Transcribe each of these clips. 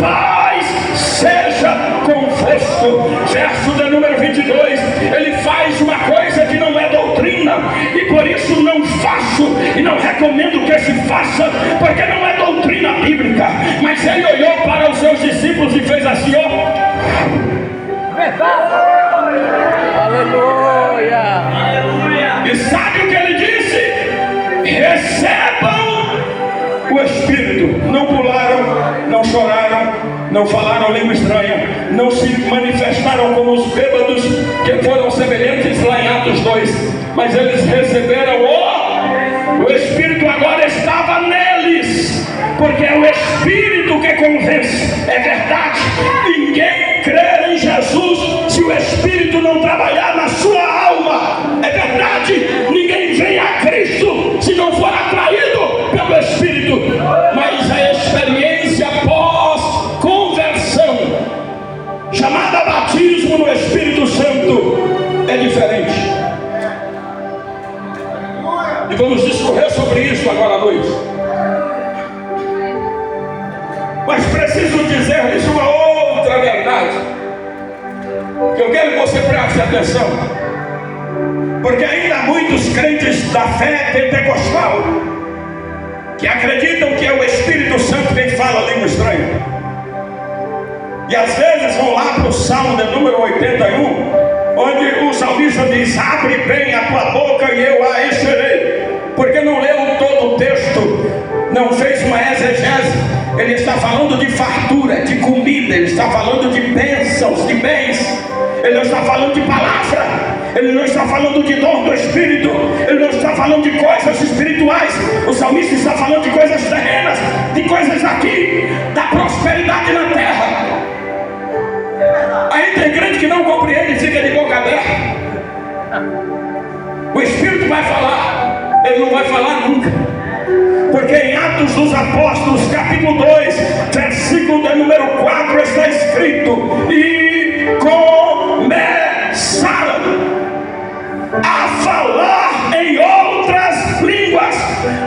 paz seja convosco. Verso de número 22, ele faz uma coisa que não é doutrina, e por isso não faço e não recomendo que se faça, porque não é doutrina bíblica. Mas ele olhou para os seus discípulos e fez assim, ó. Aleluia! E sabe o que ele disse? Recebam o Espírito. Não pularam, não choraram, não falaram língua estranha, não se manifestaram como os bêbados que foram semelhantes lá em Atos 2, mas eles receberam o Espírito. Agora estava neles, porque é o Espírito que convence. É verdade, ninguém crê em Jesus se o Espírito não trabalhar na sua alma. É verdade, ninguém vem a Cristo se não for atraído pelo Espírito. Mas a experiência pós-conversão, chamada batismo no Espírito Santo, é diferente. E vamos discorrer sobre isso agora à noite. Mas preciso dizer-lhes uma outra verdade, que eu quero que você preste atenção, porque ainda há muitos crentes da fé pentecostal que acreditam que é o Espírito Santo quem fala língua estranha, e às vezes vão lá para o Salmo de número 81, onde o salmista diz: abre bem a tua boca e eu a encherei. Porque não leu todo o texto, não fez uma exegese. Ele está falando de fartura, de comida, ele está falando de bênçãos, de bens. Ele não está falando de palavra, ele não está falando de dom do Espírito, ele não está falando de coisas espirituais. O salmista está falando de coisas terrenas, de coisas aqui, da prosperidade na terra. Aí tem crente que não compreende e fica de boca aberta. O Espírito vai falar, ele não vai falar nunca. Porque em Atos dos Apóstolos, capítulo 2, versículo de número 4, está escrito: e começaram a falar em outras línguas.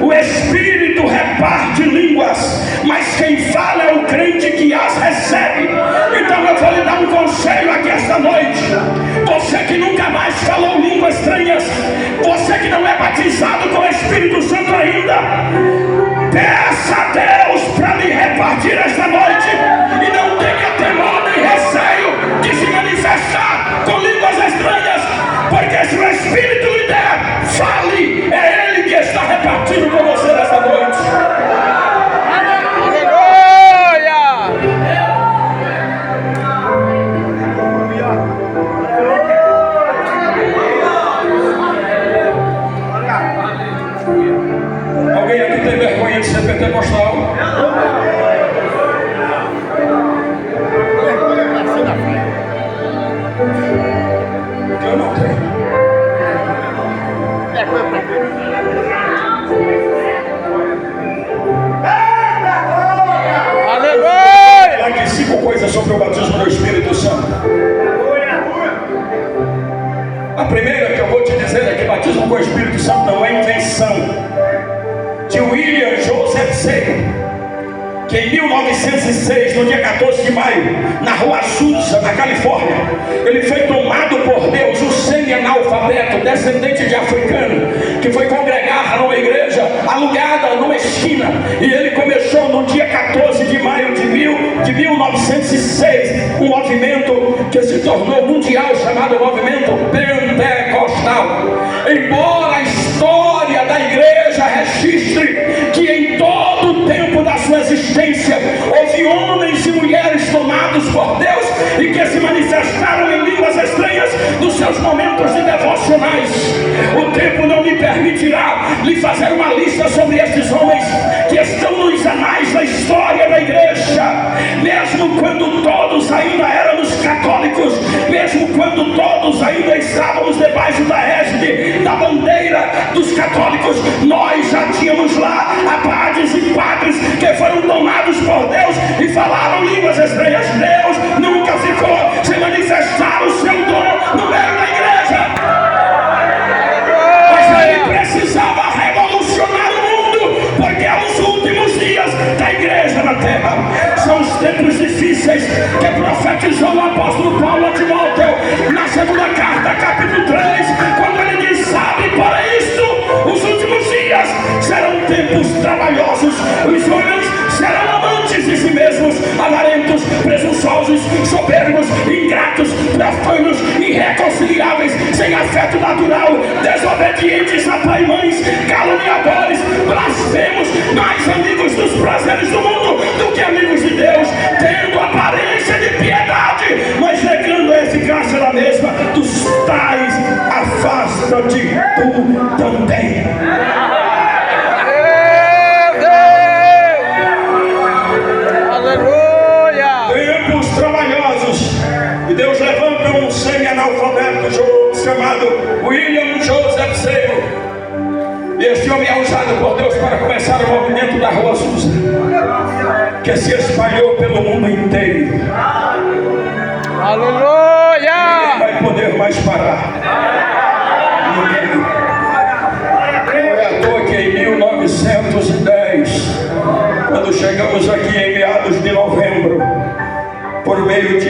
O Espírito reparte línguas, mas quem fala é o crente que as recebe. Então eu vou lhe dar um conselho aqui esta noite. Você que nunca mais falou línguas estranhas, você que não é batizado com o Espírito Santo ainda, peça a Deus para me repartir esta noite, e não tenha temor nem receio de se manifestar com línguas estranhas, porque se o Espírito lhe der, fale. É Ele que está repartindo com você nesta noite. Alguém aqui tem vergonha de ser pentecostal? Eu não tenho. Aleluia! Aqui 5 coisas sobre o batismo do Espírito Santo. A primeira que eu vou te dizer é que batismo com o Espírito Santo não é invenção de William Joseph Sager, que em 1906, no dia 14 de maio, na rua Azusa, na Califórnia, ele foi tomado por Deus, um semi-analfabeto, descendente de africano, que foi congregar numa igreja alugada numa esquina, e ele começou no dia 14 de maio de 1906, um movimento que se tornou mundial, chamado movimento pentecostal. Embora a história da igreja registre que em todo o tempo da sua existência houve homens e mulheres tomados por Deus e que se manifestaram em línguas estranhas nos seus momentos de devocionais, o tempo não me permitirá lhe fazer uma lista sobre esses homens que estão nos anais da história da igreja. Mesmo quando todos ainda éramos católicos, mesmo quando todos ainda estávamos debaixo da égide da bandeira dos católicos, nós já tínhamos lá abades e padres que foram tomados por Deus e falaram línguas estranhas. Deus nunca ficou sem manifestar o seu dom no meio da igreja, mas ele precisava revolucionar o mundo, porque é os últimos dias da igreja na terra, são os tempos de notícias que profetizou o apóstolo Paulo a Timóteo na segunda carta, capítulo 3, quando ele diz: sabe, para isto os últimos dias serão tempos trabalhosos, os homens serão amantes de si mesmos, avarentos, presunçosos, soberbos, ingratos, profanos, irreconciliáveis, sem afeto natural, desobedientes a pai e mães, caluniadores, blasfemos, mais amigos dos prazeres do mundo do que amigos de Deus, tendo aparência de piedade, mas negando a eficácia da mesma. Dos tais afasta-te tu também. Deus levanta um semi-analfabeto chamado William Joseph Seymour. Este homem é usado por Deus para começar o movimento da Rua Azusa, que se espalhou pelo mundo inteiro. Aleluia! Ninguém vai poder mais parar. Ninguém. Não é à toa que em 1910, quando chegamos aqui em meados de novembro, por meio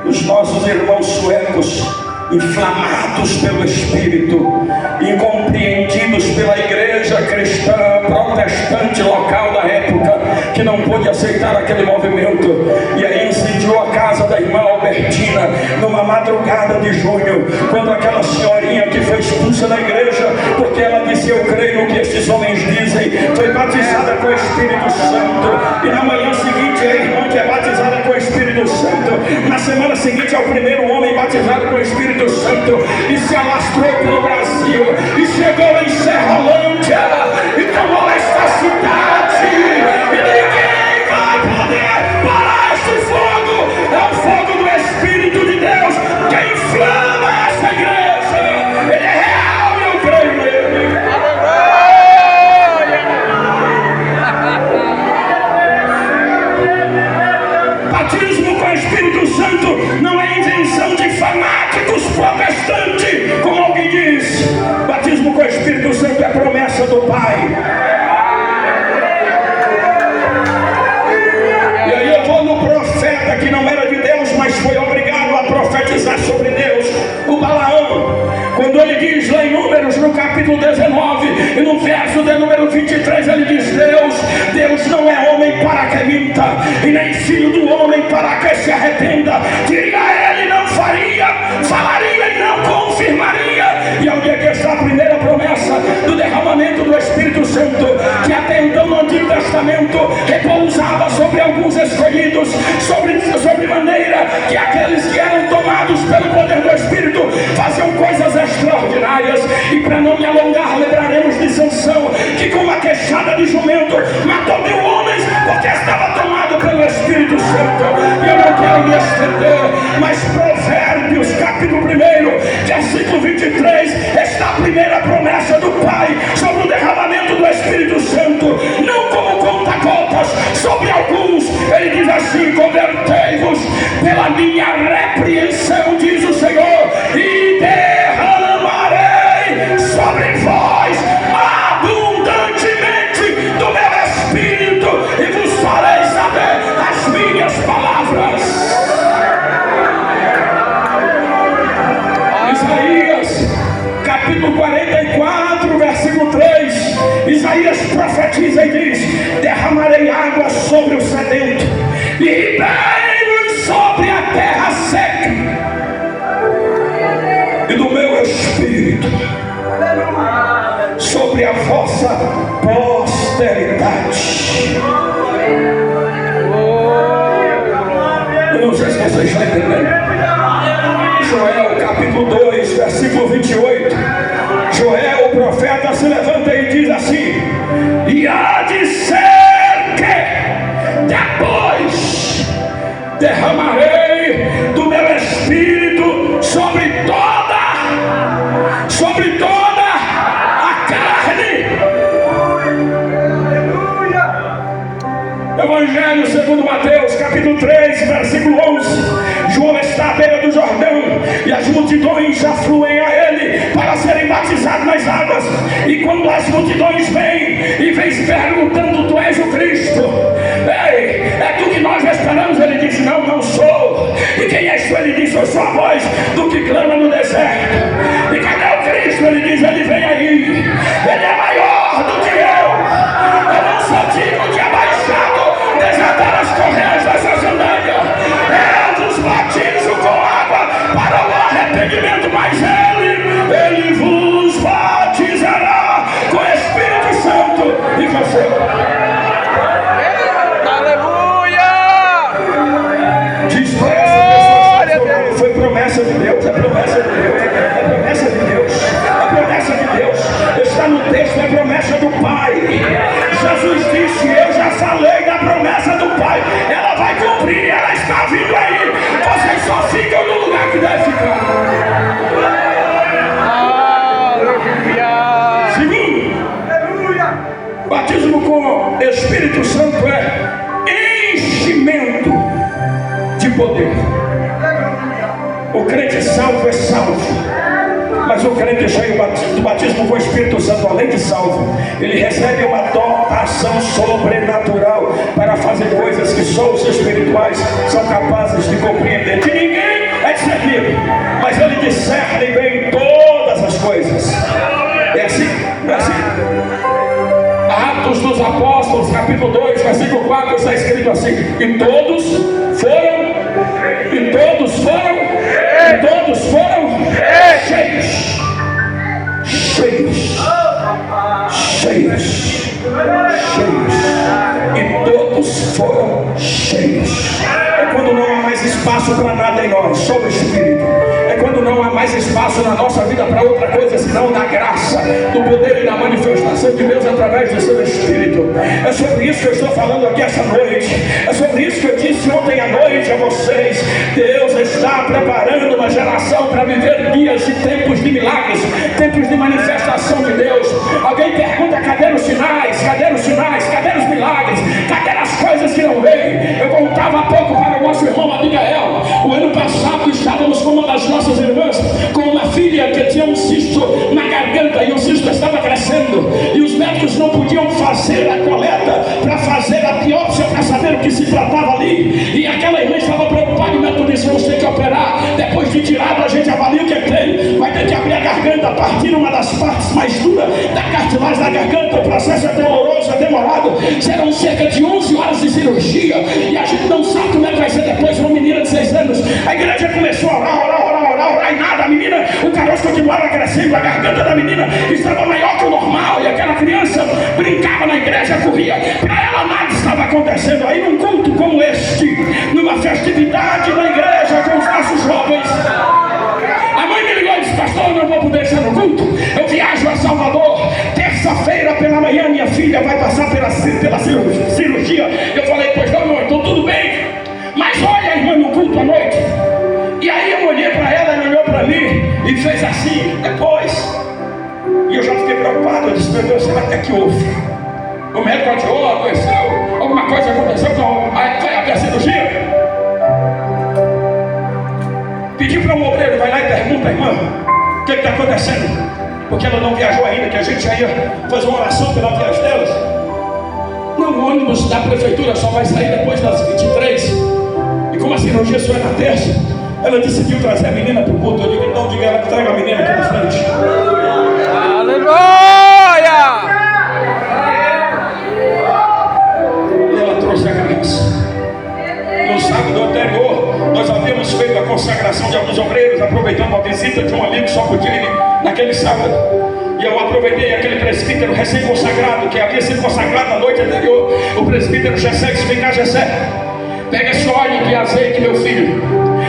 dos nossos irmãos suecos, inflamados pelo Espírito, incompreendidos pela igreja cristã protestante local da época, que não pôde aceitar aquele movimento, e aí incendiou a casa da irmã Albertina numa madrugada de junho, quando aquela senhorinha que foi expulsa da igreja porque ela disse: eu creio no que estes homens dizem, foi batizada com o Espírito Santo, e na manhã seguinte a irmã que é batizada com o Espírito Santo, na semana seguinte é o primeiro homem batizado com o Espírito Santo, e se alastrou pelo Brasil e chegou em Serrolândia e tomou esta cidade, e ninguém vai poder parar este fogo. É o fogo do Espírito de Deus que inflama essa igreja. Ele é real e eu creio nele. Batismo com o Espírito Santo não é invenção de fanáticos protestantes, como alguém diz. Batismo com o Espírito Santo é promessa do Pai. E aí eu vou no profeta que não era de Deus, mas foi obrigado a profetizar sobre Deus, o Balaão. Quando ele diz lá em Números, no capítulo 19, e no verso de número 23, ele diz: Deus não é homem para que minta, e nem filho do homem para que se arrependa. Diria ele, não faria, falaria e não confirmaria. E ao dia que está a primeira promessa do derramamento do Espírito Santo, que até então no Antigo Testamento repousava sobre alguns escolhidos, sobre maneira que aqueles que eram tomados pelo poder do Espírito faziam coisas extraordinárias. E para não me alongar, lembraremos de Sansão, que com uma queixada de jumento matou 1000 homens, porque estava tomado pelo Espírito Santo. E eu não quero me estender, mas Provérbios capítulo 1, versículo 23, está a primeira promessa do Pai sobre o derramamento do Espírito Santo, não como conta-gotas sobre alguns. Ele diz assim: convertei-vos pela minha repreensão, diz o Senhor, e derramarei sobre vós abundantemente do meu Espírito, e vos farei saber as minhas palavras. Isaías capítulo 44, versículo 3, Isaías profetiza e diz: derramarei água sobre o sedento e ribeiros sobre a terra seca, e do meu Espírito sobre a vossa posteridade. Eu não sei se vocês estão entendendo. Joel capítulo 2, versículo 28, Joel o profeta se levanta e diz assim: e há de ser que depois derramarei do meu Espírito sobre toda a carne. Evangelho segundo Mateus capítulo 3, versículo 11. João está à beira do Jordão e as multidões afluem a ele para serem batizados nas águas. E quando as multidões vêm e vêm perguntando: tu és o Cristo? Ei, é tu que nós esperamos? Ele disse: não, ouço sua voz do que clama no deserto. E cadê o Cristo? Ele diz, ele vem aí. Ele é maior do que eu. Eu não sou digno de abaixado, desatar as correias dessa sandália. Eu vos batizo com água para o arrependimento, mas ele vos batizará com o Espírito Santo e com fogo. Aleluia! Diz Deus, foi promessa de Deus, é promessa de Deus, é promessa de Deus, é promessa de Deus. Está no texto, é promessa do Pai. Jesus disse, eu já falei da promessa do Pai. Ela vai cumprir, ela está vindo aí. Vocês só ficam no lugar que deve ficar. Aleluia! Segundo, batismo com Espírito Santo é enchimento de poder. O crente salvo é salvo, mas o crente cheio do batismo com o Espírito Santo, além de salvo, ele recebe uma dotação sobrenatural para fazer coisas que só os espirituais são capazes de compreender. De ninguém é discernido, mas ele discerne bem todas as coisas. É assim, é assim. Atos dos Apóstolos, capítulo 2, versículo 4, está escrito assim: e todos foram cheios, e todos foram cheios. É quando não há mais espaço para nada em nós, só o Espírito. É quando não há mais espaço na nossa vida para outra coisa senão na graça, do poder e da manifestação de Deus através do seu Espírito. É sobre isso que eu estou falando aqui essa noite. É sobre isso que eu disse ontem à noite a vocês. Deus está preparando uma geração para viver dias e tempos de milagres, tempos de manifestação de Deus. Alguém pergunta, cadê os sinais? Cadê os sinais? Cadê os milagres? Cadê as coisas que não veem? Eu contava há pouco para o nosso irmão Abigael. O ano passado estávamos com uma das nossas irmãs, com uma filha que tinha um cisto na garganta, e o cisto estava crescendo, e os médicos não podiam fazer a coleta para fazer a biópsia para saber o que se tratava ali. E aquela irmã estava preocupada, e o médico disse, vamos ter que operar. Depois de tirado, a gente avalia o que tem. Vai ter que abrir a garganta, partir uma das partes mais duras da cartilagem da garganta. O processo é doloroso, é demorado. Serão cerca de 11 horas de cirurgia, e a gente não sabe como é que vai ser depois. Uma menina de 6 anos, a igreja começou a orar, e nada. A menina, o caroço continuava crescendo, a garganta da menina estava maior que o normal, e aquela criança brincava na igreja, corria, para ela nada estava acontecendo. Aí num culto como este, numa festividade na igreja com os nossos jovens, a mãe me ligou e disse, pastor, eu não vou poder estar no culto, eu viajo a Salvador, terça-feira pela manhã minha filha vai passar pela cirurgia. Eu falei, pois não, irmão, então tudo bem, mas olha a irmã no culto à noite. E aí eu olhei para ela, ela olhou para mim e fez assim, depois, e eu já fiquei preocupado. Eu disse, meu Deus, será que é que houve? O médico adiou, adoeceu, alguma coisa aconteceu, vai abrir a cirurgia? Pedi para um obreiro, vai lá e pergunta, irmã, o que está acontecendo? Porque ela não viajou ainda, que a gente já ia fazer uma oração pela viagem delas. Não, o ônibus da prefeitura só vai sair depois das 23. E como a cirurgia só é na terça, ela decidiu trazer a menina para o culto. Eu digo, então diga ela que traga a menina aqui na frente. Aleluia! E ela trouxe a criança. No sábado anterior, nós havíamos feito a consagração de alguns obreiros, aproveitando a visita de um amigo que só podia ir naquele sábado. E eu aproveitei aquele presbítero recém-consagrado, que havia sido consagrado na noite anterior, o presbítero Gessé, disse, vem cá, Gessé, pega esse óleo de azeite, meu filho.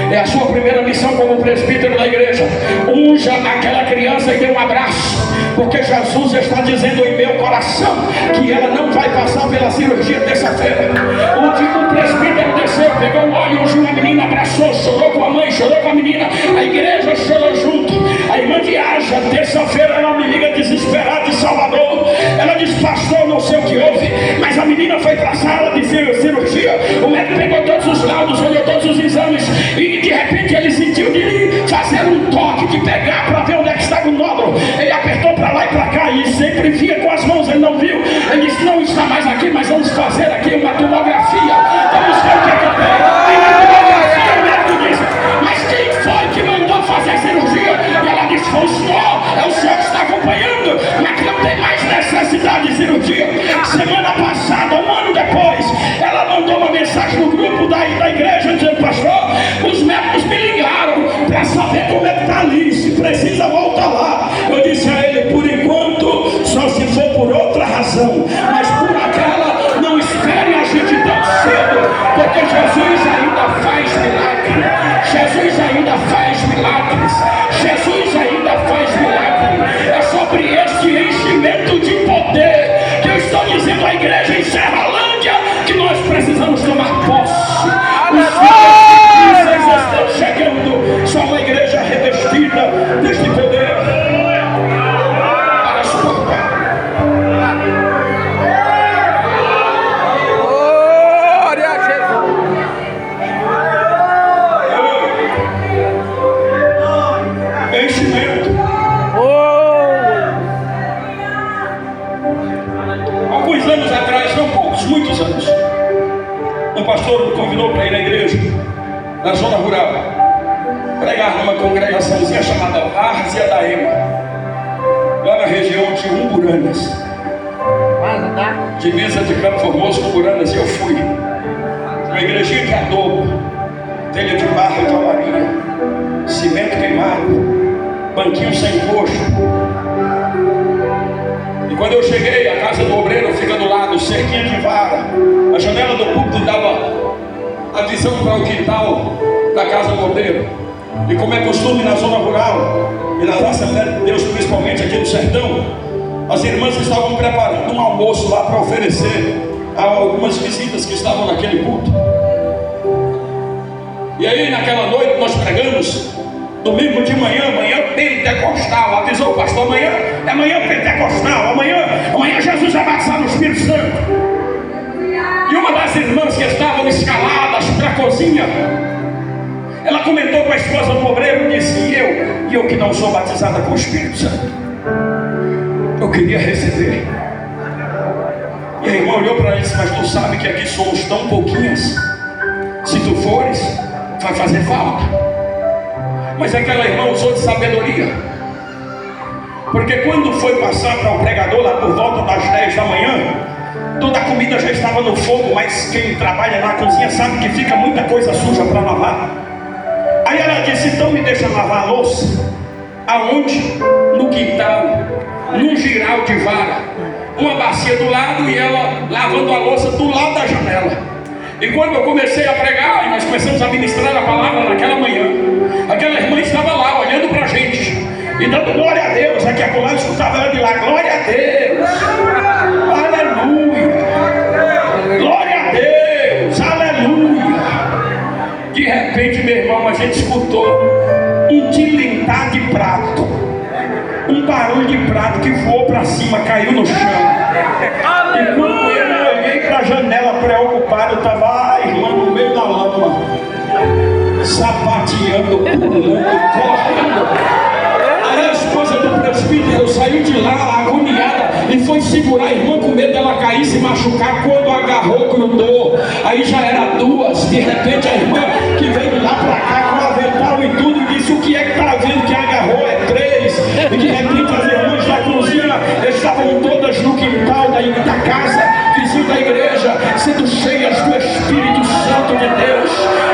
É a sua primeira missão como presbítero da igreja. Unja aquela criança e dê um abraço, porque Jesus está dizendo em meu coração que ela não vai passar pela cirurgia terça-feira. O presbítero desceu, pegou um óleo, ungiu a menina, abraçou, chorou com a mãe, chorou com a menina, a igreja chorou junto. A irmã viaja, terça-feira ela me liga desesperada de Salvador. Ela diz, pastor, não sei o que houve, mas a menina foi para a sala de cirurgia. O médico pegou todos os laudos, olhou todos os exames, e de repente ele sentiu de fazer um toque, de pegar para ver onde é que estava o nódulo. Ele apertou para lá e para cá, e sempre via com as mãos, ele não viu. Ele disse, não está mais aqui, mas vamos fazer aqui uma tomografia. Vamos ver o que é que tem. E na tomografia o médico disse, mas quem Vocês estão chegando. Só uma igreja revestida deste poder para suportar. Glória a Jesus. Enchimento. Alguns anos atrás, não poucos, muitos anos, um pastor me convidou para ir à igreja na zona rural, pregar numa congregaçãozinha chamada Várzea da Ema, lá na região de Umburanas, divisa de Campo Formoso com Umburanas. E eu fui uma igrejinha de adobo, telha de barro e cavalinha, cimento queimado, banquinho sem coxo. E quando eu cheguei, a casa do obreiro fica do lado, cerquinha de vara. A janela do púlpito dava a visão para o quintal da casa do obreiro. E como é costume na zona rural e nas Assembleias de Deus, principalmente aqui no sertão, as irmãs estavam preparando um almoço lá para oferecer a algumas visitas que estavam naquele culto. E aí naquela noite nós pregamos, domingo de manhã pentecostal. Avisou o pastor, amanhã é manhã pentecostal, amanhã Jesus vai batizar no Espírito Santo. E uma das irmãs que estavam escaladas para a cozinha, ela comentou com a esposa do obreiro e disse: e eu que não sou batizada com o Espírito Santo, eu queria receber. E a irmã olhou para ela e disse: mas tu sabe que aqui somos tão pouquinhas, se tu fores, vai fazer falta. Mas aquela irmã usou de sabedoria, porque quando foi passar para o pregador lá por volta das 10 da manhã, toda a comida já estava no fogo, mas quem trabalha na cozinha sabe que fica muita coisa suja para lavar. Aí ela disse: então me deixa lavar a louça. Aonde? No quintal, num giral de vara, uma bacia do lado e ela lavando a louça do lado da janela. E quando eu comecei a pregar e nós começamos a ministrar a palavra naquela manhã, aquela irmã estava lá olhando para a gente e dando glória a Deus. Aqui a coluna escutava ela de lá: glória a Deus, aleluia, glória a Deus, aleluia. De repente, meu irmão, a gente escutou um tilintar de prato, um barulho de prato que voou para cima, caiu no chão. E quando eu olhei para a janela preocupado, estava a irmã no meio da lama, sapateando, pulando, correndo. Aí a esposa do presbítero saiu de lá agoniada e foi segurar a irmã com medo dela cair e se machucar. Quando agarrou, grudou. Aí já era duas. De repente a irmã que veio de lá para cá com avental e tudo disse: o que é que está vendo que agarrou? É 3. E de repente as irmãs da cozinha estavam todas no quintal da casa, vizinho da igreja, sendo cheias do Espírito Santo de Deus.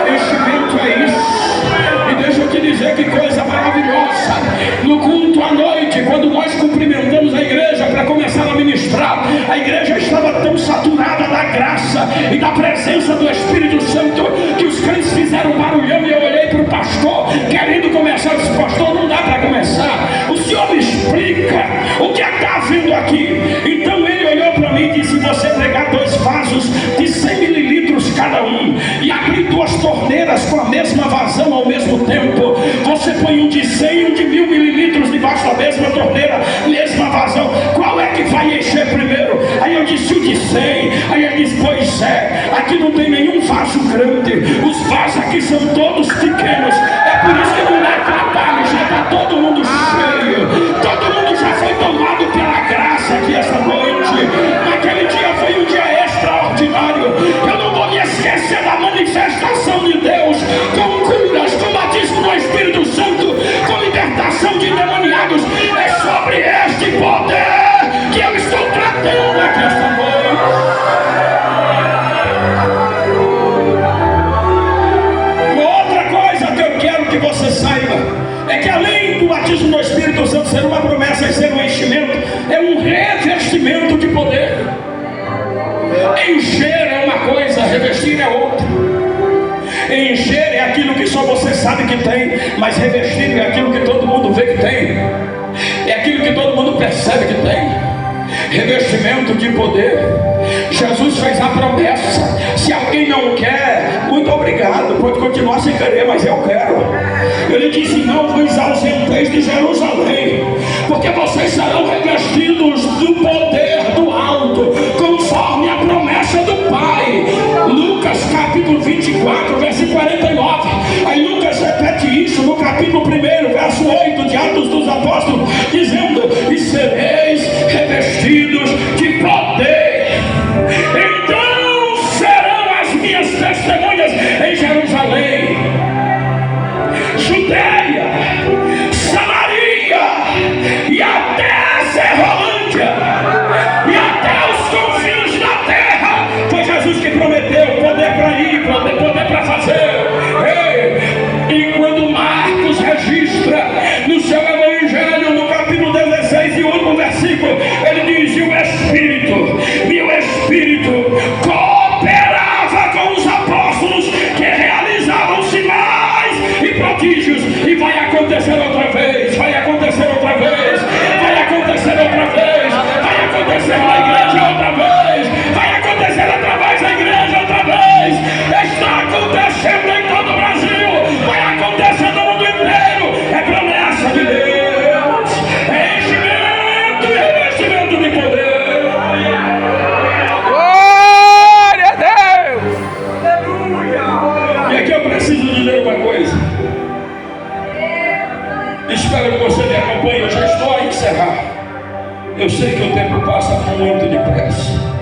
Enchimento é isso. E deixa eu te dizer que coisa maravilhosa. No culto à noite, quando nós cumprimentamos a igreja para começar a ministrar, a igreja estava tão saturada da graça e da presença do Espírito Santo que os crentes fizeram barulhão. E eu olhei para o pastor querendo começar. Eu disse: pastor, não dá para começar. O senhor me explica o que está vindo aqui. Então ele olhou para mim e disse: você pegar 2 vasos de 100 mililitros cada um e abrir 2 torneiras com a mesma vazão ao mesmo tempo, você põe um de 100 e um de 1000 mililitros debaixo da mesma torneira, mesma vazão, qual é que vai encher primeiro? Aí eu disse: o de 100. Aí ele disse: pois é, aqui não tem nenhum vaso grande, os vasos aqui são todos pequenos, é por isso que não dá trabalho, já está todo mundo cheio, todo mundo já foi tomado pela graça aqui esta noite. Naquele dia foi um dia extraordinário. Eu não vou me esquecer da manifestação de Deus, com curas, com batismo no Espírito Santo, com libertação de demoniados. É sobre este poder que eu estou tratando aqui esta noite. Uma outra coisa que eu quero que você saiba é que, além do batismo no Espírito Santo ser uma promessa e ser um enchimento, é um revestimento de poder. Encher é uma coisa, revestir é outra. Encher é aquilo que só você sabe que tem, mas revestir é aquilo que todo mundo vê que tem, é aquilo que todo mundo percebe que tem. revestimento de poder. Jesus fez a promessa: se alguém não quer, muito obrigado, pode continuar sem querer, mas eu quero. Ele disse: não vos ausenteis de Jerusalém, porque vocês serão revestidos do poder do alto, conforme a promessa do Pai. Lucas capítulo 24, versículo 49. Aí Lucas repete isso no capítulo 1, verso 8 de Atos dos Apóstolos, dizendo: e sereis revestidos de poder. Então serão as minhas testemunhas em Jerusalém, Judeia, Samaria e até a Serrolândia e até os confins da terra. Foi Jesus que prometeu poder para ir, poder para fazer. E quando Marcos registra no seu evangelho, no capítulo 16 e último versículo, ele diz: e o Espírito cooperava com os apóstolos, que realizavam sinais e prodígios. E vai acontecer outra vez, vai acontecer outra vez, vai acontecer outra vez, vai acontecer na igreja outra vez, vai acontecer através da igreja outra vez. Está acontecendo em todo o Brasil, vai acontecer no mundo inteiro. É promessa de Deus, é enchimento e revestimento de poder. Glória a Deus! E aqui eu preciso dizer uma coisa. Espero que você me acompanhe. Eu já estou a encerrar. Eu sei que o tempo passa muito depressa.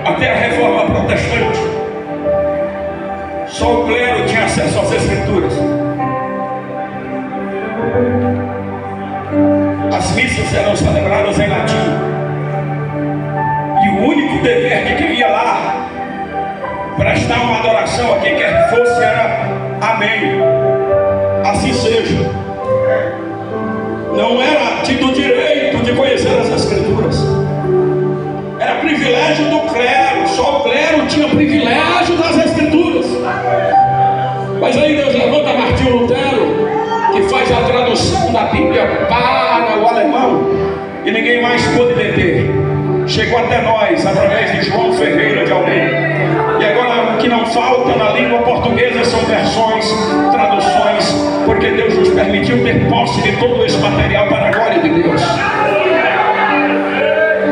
Até a reforma protestante, só o clero tinha acesso às escrituras. As missas eram celebradas em latim, e o único dever de quem ia lá prestar uma adoração a quem quer que fosse era amém, assim seja. Não era tido o direito de conhecer as escrituras, era privilégio do clero. Só o clero tinha privilégio das escrituras. Mas aí Deus levanta Martinho Lutero, que faz a tradução da Bíblia para o alemão, e ninguém mais pôde deter. Chegou até nós através de João Ferreira de Almeida. E agora o que não falta na língua portuguesa são versões, traduções, porque Deus nos permitiu ter posse de todo esse material para a glória de Deus.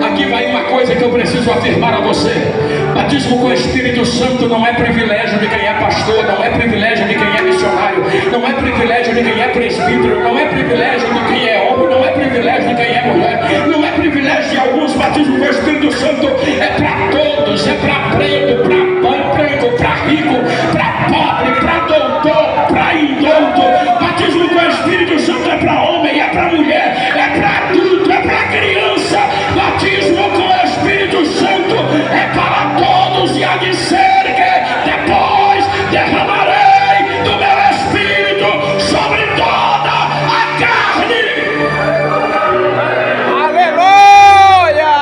Aqui vai uma coisa que eu preciso afirmar a você: batismo com o Espírito Santo não é privilégio de quem é pastor, não é privilégio de quem é missionário, não é privilégio de quem é presbítero, não é privilégio de quem é homem, não é privilégio de quem é mulher, não é privilégio de alguns. Batismo com o Espírito Santo é para todos, é para preto, para branco, para rico, para pobre, para doutor, para indouto. Batismo com o Espírito Santo é para homem, é para mulher, é para adulto, é para criança. Batismo com o Espírito Santo é para todos, e há de ser que depois derramarei do meu Espírito sobre toda a carne. Aleluia!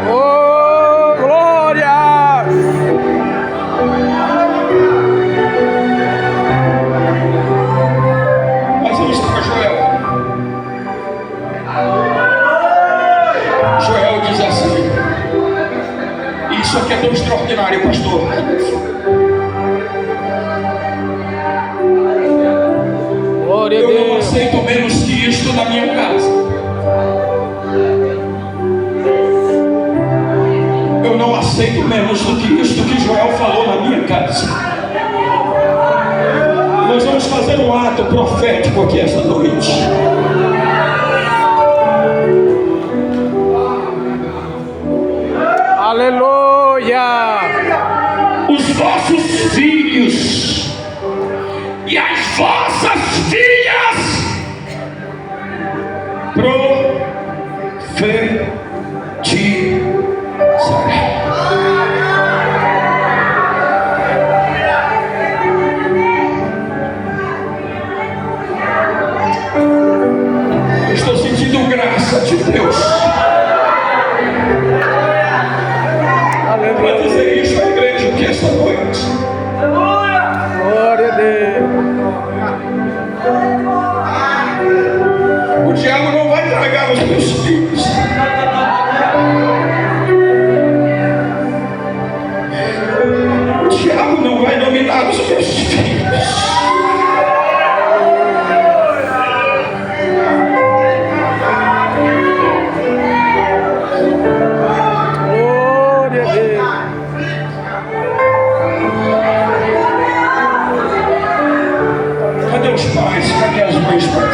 Oh, glória! Mas vamos para Joel. Joel diz assim: isso aqui é tão extraordinário, pastor. Glória a Eu não Deus! aceito menos que isto na minha casa. Eu não aceito menos do que isto que Joel falou na minha casa. Nós vamos fazer um ato profético aqui esta noite. Aleluia! Os vossos filhos e as vossas filhas profetizarão. Eu estou sentindo graça de Deus.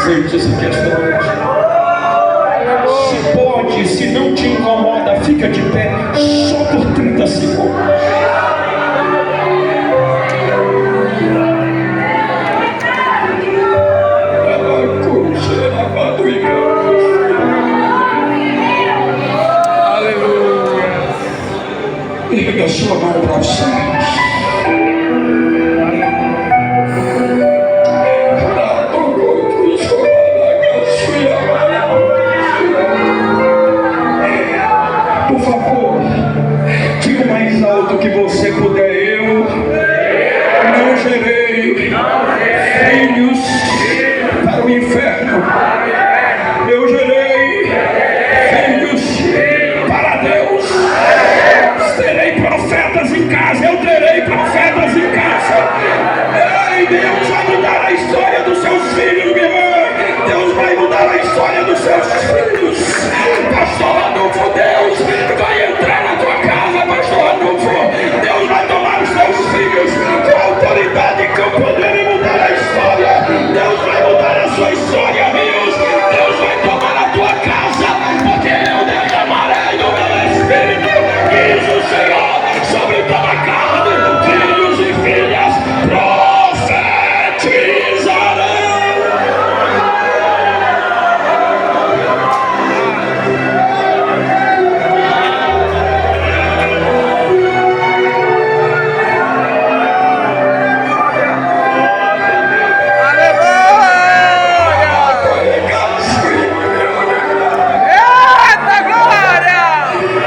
aceite essa questão. Se pode, se não te incomoda, fica de pé só por 30 segundos. Erga a sua mão para os céus. Por favor, diga o mais alto que você puder. Eu não gerei filhos para o inferno. Eu gerei filhos para Deus. Terei profetas em casa, eu terei profetas em casa. Ei, Deus vai mudar a história dos seus filhos, minha irmã. Deus vai mudar a história dos seus filhos. Pastor Adolfo, Deus vai entrar na tua casa, Pastor Adolfo. Deus vai tomar os seus filhos com autoridade e com poder e mudar a história. Deus vai mudar a sua história, amigos. Deus vai tomar a tua casa, porque eu derramarei do meu Espírito. Diz o Senhor sobre toda a carne, filhos e filhas profetizarão.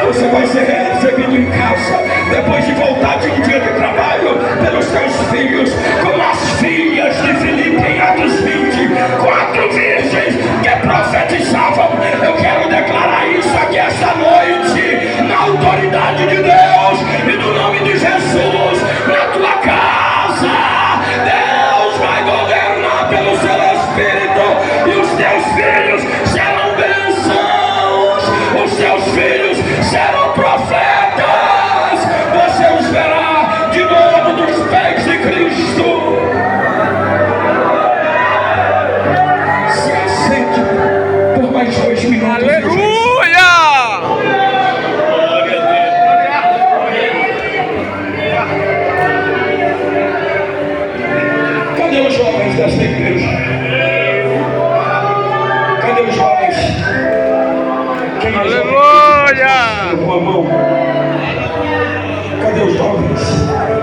Você vai ser recebido em casa, depois de voltar de um dia de trabalho, pelos teus filhos, como as filhas de Filipe em Atos 20, 4 virgens que profetizavam. Eu quero declarar isso aqui esta noite, na autoridade de Deus e no nome de Jesus, na tua casa. Deus vai governar pelo seu Espírito e os teus filhos serão bênçãos. Os teus filhos serão profetas. Você os verá de novo dos pés de Cristo. Se aceite por mais 2 minutos. Aleluia! Cadê os jovens desta igreja? Cadê os jovens? Quem é jovem? Aleluia! Com a mão.